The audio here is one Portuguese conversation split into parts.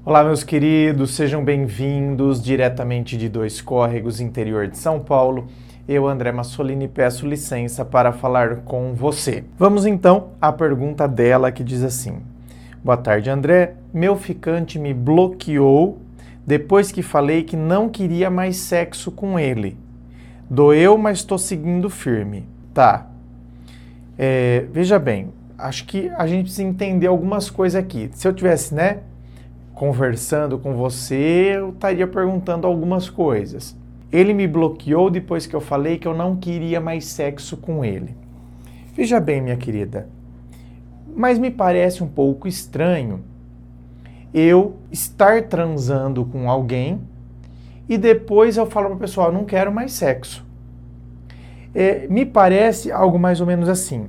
Olá, meus queridos, sejam bem-vindos diretamente de Dois Córregos, interior de São Paulo. Eu, André Massolini, peço licença para falar com você. Vamos então à pergunta dela que diz assim: Boa tarde, André. Meu ficante me bloqueou depois que falei que não queria mais sexo com ele. Doeu, mas estou seguindo firme. Tá. Veja bem, acho que a gente precisa entender algumas coisas aqui. Se eu tivesse, conversando com você, eu estaria perguntando algumas coisas. Ele me bloqueou depois que eu falei que eu não queria mais sexo com ele. Veja bem, minha querida, mas me parece um pouco estranho eu estar transando com alguém e depois eu falo para o pessoal, não quero mais sexo. Me parece algo mais ou menos assim.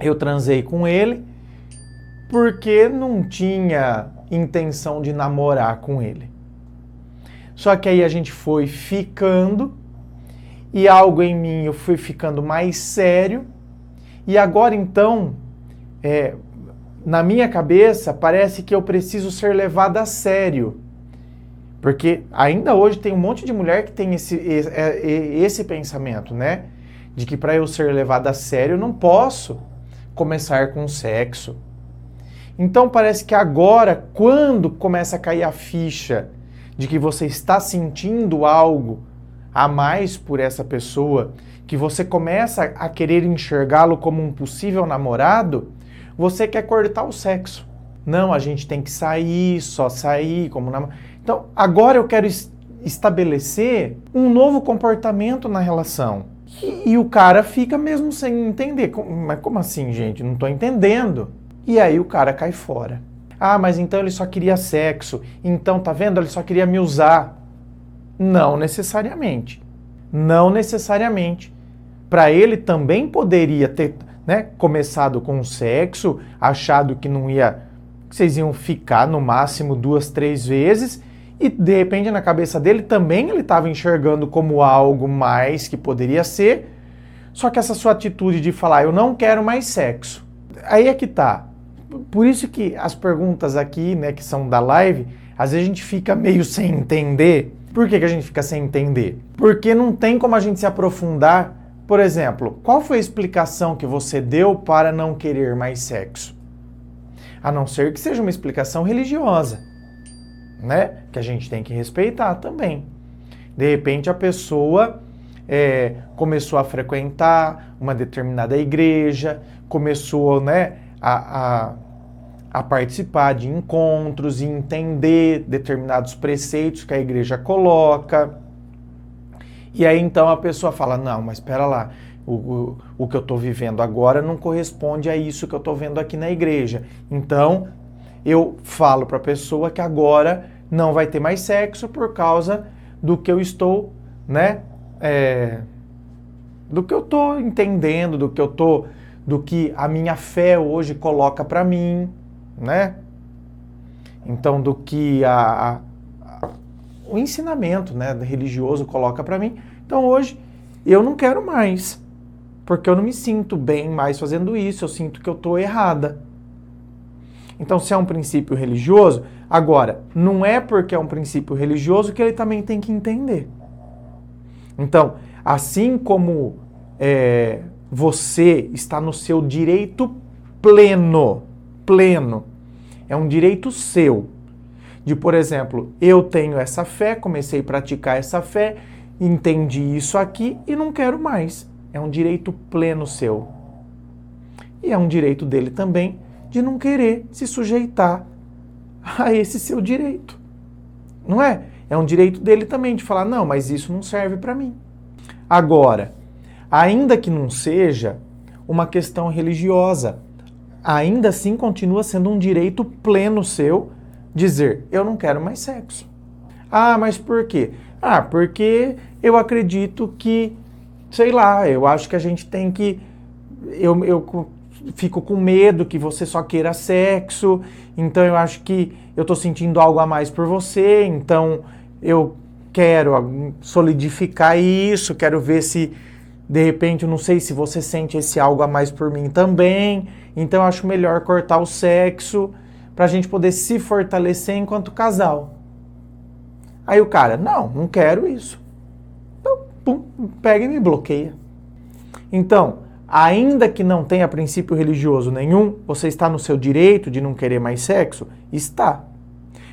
Eu transei com ele porque não tinha intenção de namorar com ele. Só que aí a gente foi ficando e algo em mim eu fui ficando mais sério e agora então, na minha cabeça, parece que eu preciso ser levada a sério. Porque ainda hoje tem um monte de mulher que tem esse pensamento, né? De que para eu ser levada a sério eu não posso começar com sexo. Então parece que agora, quando começa a cair a ficha de que você está sentindo algo a mais por essa pessoa, que você começa a querer enxergá-lo como um possível namorado, você quer cortar o sexo. Não, a gente tem que sair, só sair como namorado. Então, agora eu quero estabelecer um novo comportamento na relação. E o cara fica mesmo sem entender. Mas como assim, gente? Não estou entendendo. E aí o cara cai fora. Ah, mas então ele só queria sexo. Então, tá vendo? Ele só queria me usar. Não necessariamente. Não necessariamente. Para ele também poderia ter, começado com sexo, achado que vocês iam ficar no máximo 2, 3 vezes, e de repente na cabeça dele também ele estava enxergando como algo mais que poderia ser, só que essa sua atitude de falar, eu não quero mais sexo, aí é que tá. Por isso que as perguntas aqui, que são da live, às vezes a gente fica meio sem entender. Por que a gente fica sem entender? Porque não tem como a gente se aprofundar. Por exemplo, qual foi a explicação que você deu para não querer mais sexo? A não ser que seja uma explicação religiosa, que a gente tem que respeitar também. De repente a pessoa começou a frequentar uma determinada igreja, começou, a participar de encontros e entender determinados preceitos que a igreja coloca. E aí então a pessoa fala, não, mas espera lá, o que eu estou vivendo agora não corresponde a isso que eu estou vendo aqui na igreja. Então eu falo para a pessoa que agora não vai ter mais sexo por causa do que eu estou, do que eu estou entendendo, do que a minha fé hoje coloca para mim, Então, do que o ensinamento, religioso coloca para mim. Então, hoje, eu não quero mais, porque eu não me sinto bem mais fazendo isso, eu sinto que eu estou errada. Então, se é um princípio religioso, agora, não é porque é um princípio religioso que ele também tem que entender. Então, assim como você está no seu direito pleno, é um direito seu, de, por exemplo, eu tenho essa fé, comecei a praticar essa fé, entendi isso aqui e não quero mais. É um direito pleno seu. E é um direito dele também de não querer se sujeitar a esse seu direito. Não é? É um direito dele também de falar, não, mas isso não serve para mim. Agora, ainda que não seja uma questão religiosa, ainda assim continua sendo um direito pleno seu dizer, eu não quero mais sexo. Ah, mas por quê? Ah, porque eu acredito que, eu acho que a gente tem que... Eu fico com medo que você só queira sexo, então eu acho que eu tô sentindo algo a mais por você, então eu quero solidificar isso, quero ver se, de repente, eu não sei se você sente esse algo a mais por mim também, então eu acho melhor cortar o sexo, para a gente poder se fortalecer enquanto casal. Aí o cara, não quero isso. Então, pum, pega e me bloqueia. Então, ainda que não tenha princípio religioso nenhum, você está no seu direito de não querer mais sexo? Está.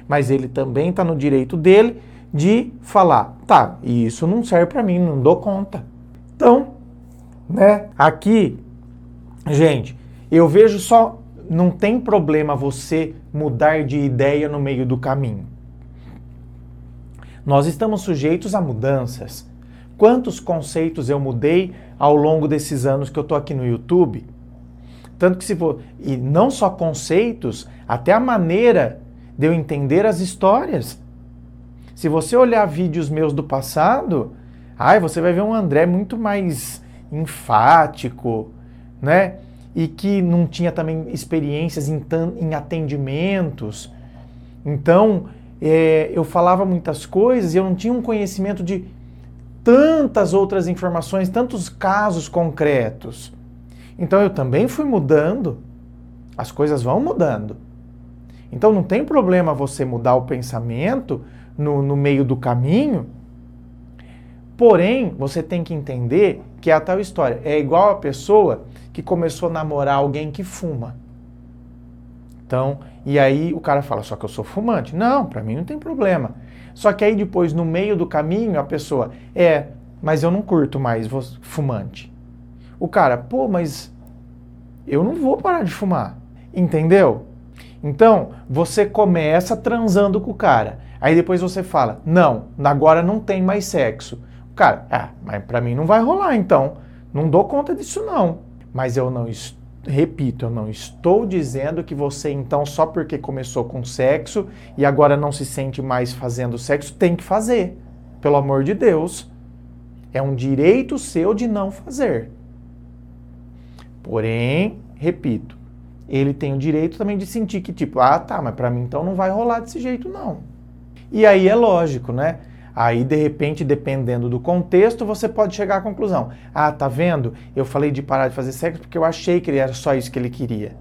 Mas ele também está no direito dele de falar, tá, isso não serve para mim, não dou conta. Então, né, aqui, gente, eu vejo só, não tem problema você mudar de ideia no meio do caminho. Nós estamos sujeitos a mudanças. Quantos conceitos eu mudei ao longo desses anos que eu tô aqui no YouTube? Tanto que e não só conceitos, até a maneira de eu entender as histórias. Se você olhar vídeos meus do passado, você vai ver um André muito mais enfático, né? E que não tinha também experiências em atendimentos. Então, eu falava muitas coisas e eu não tinha um conhecimento de tantas outras informações, tantos casos concretos. Então, eu também fui mudando. As coisas vão mudando. Então, não tem problema você mudar o pensamento no meio do caminho. Porém, você tem que entender que é a tal história. É igual a pessoa que começou a namorar alguém que fuma. Então, e aí o cara fala, só que eu sou fumante. Não, pra mim não tem problema. Só que aí depois, no meio do caminho, a pessoa, mas eu não curto mais fumante. O cara, pô, mas eu não vou parar de fumar. Entendeu? Então, você começa transando com o cara. Aí depois você fala, não, agora não tem mais sexo. O cara, mas pra mim não vai rolar então. Não dou conta disso não. Mas eu não estou dizendo que você então, só porque começou com sexo e agora não se sente mais fazendo sexo, tem que fazer. Pelo amor de Deus. É um direito seu de não fazer. Porém, repito, ele tem o direito também de sentir que mas pra mim então não vai rolar desse jeito não. E aí é lógico, né? Aí, de repente, dependendo do contexto, você pode chegar à conclusão. Tá vendo? Eu falei de parar de fazer sexo porque eu achei que era só isso que ele queria.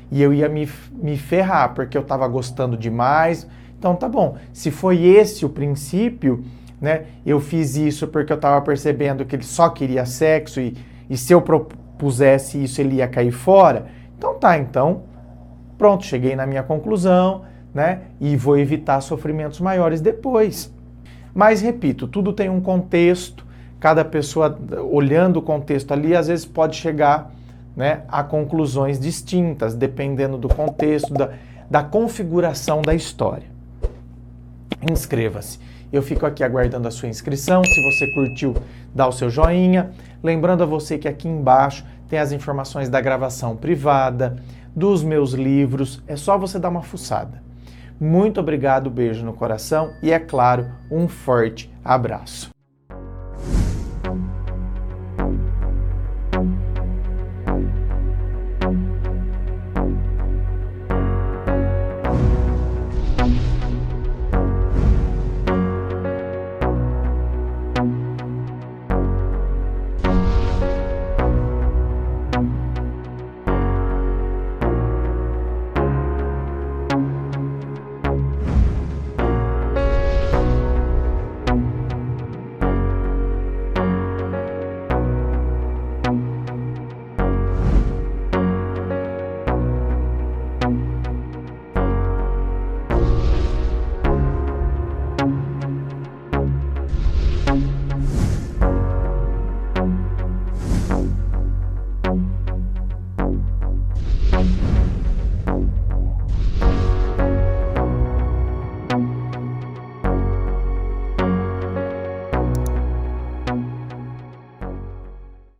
E eu ia me ferrar porque eu estava gostando demais. Então, tá bom. Se foi esse o princípio, né? Eu fiz isso porque eu estava percebendo que ele só queria sexo e se eu propusesse isso, ele ia cair fora. Então, pronto, cheguei na minha conclusão, né? E vou evitar sofrimentos maiores depois. Mas, repito, tudo tem um contexto, cada pessoa, olhando o contexto ali, às vezes pode chegar, né, a conclusões distintas, dependendo do contexto, da configuração da história. Inscreva-se. Eu fico aqui aguardando a sua inscrição. Se você curtiu, dá o seu joinha. Lembrando a você que aqui embaixo tem as informações da gravação privada, dos meus livros. É só você dar uma fuçada. Muito obrigado, beijo no coração e, é claro, um forte abraço.